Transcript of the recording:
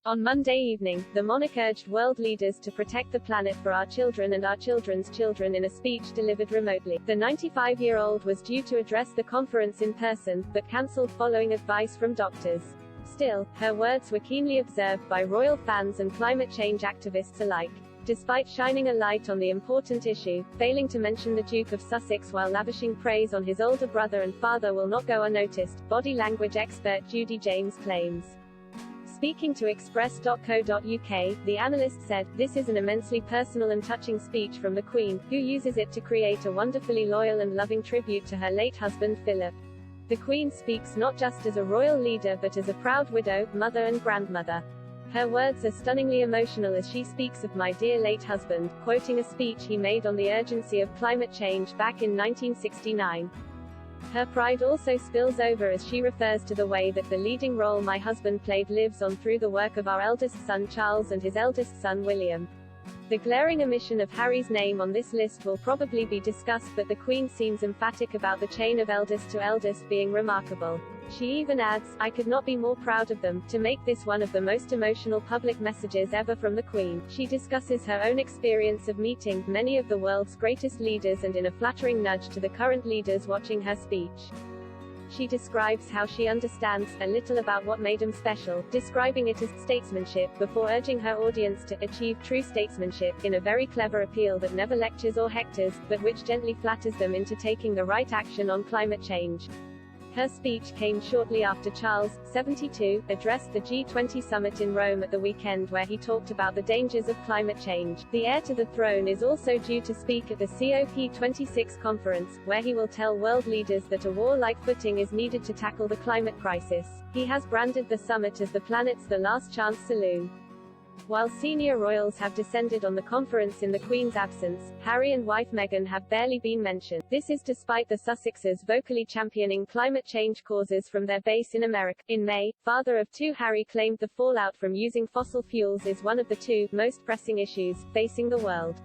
On Monday evening, the monarch urged world leaders to protect the planet for our children and our children's children in a speech delivered remotely. The 95-year-old was due to address the conference in person, but cancelled following advice from doctors. Still, her words were keenly observed by royal fans and climate change activists alike. Despite shining a light on the important issue, failing to mention the Duke of Sussex while lavishing praise on his older brother and father will not go unnoticed, body language expert Judy James claims. Speaking to Express.co.uk, the analyst said, "This is an immensely personal and touching speech from the Queen, who uses it to create a wonderfully loyal and loving tribute to her late husband Philip. The Queen speaks not just as a royal leader but as a proud widow, mother and grandmother. Her words are stunningly emotional as she speaks of my dear late husband," quoting a speech he made on the urgency of climate change back in 1969. Her pride also spills over as she refers to the way that the leading role my husband played lives on through the work of our eldest son Charles and his eldest son William. The glaring omission of Harry's name on this list will probably be discussed, but the Queen seems emphatic about the chain of eldest to eldest being remarkable. She even adds, "I could not be more proud of them," to make this one of the most emotional public messages ever from the Queen. She discusses her own experience of meeting many of the world's greatest leaders and in a flattering nudge to the current leaders watching her speech. She describes how she understands a little about what made him special, describing it as statesmanship, before urging her audience to achieve true statesmanship, in a very clever appeal that never lectures or hectors, but which gently flatters them into taking the right action on climate change. Her speech came shortly after Charles, 72, addressed the G20 summit in Rome at the weekend where he talked about the dangers of climate change. The heir to the throne is also due to speak at the COP26 conference, where he will tell world leaders that a warlike footing is needed to tackle the climate crisis. He has branded the summit as the planet's The Last Chance Saloon. While senior royals have descended on the conference in the Queen's absence, Harry and wife Meghan have barely been mentioned. This is despite the Sussexes vocally championing climate change causes from their base in America. In May, father of two Harry claimed the fallout from using fossil fuels is one of the two most pressing issues facing the world.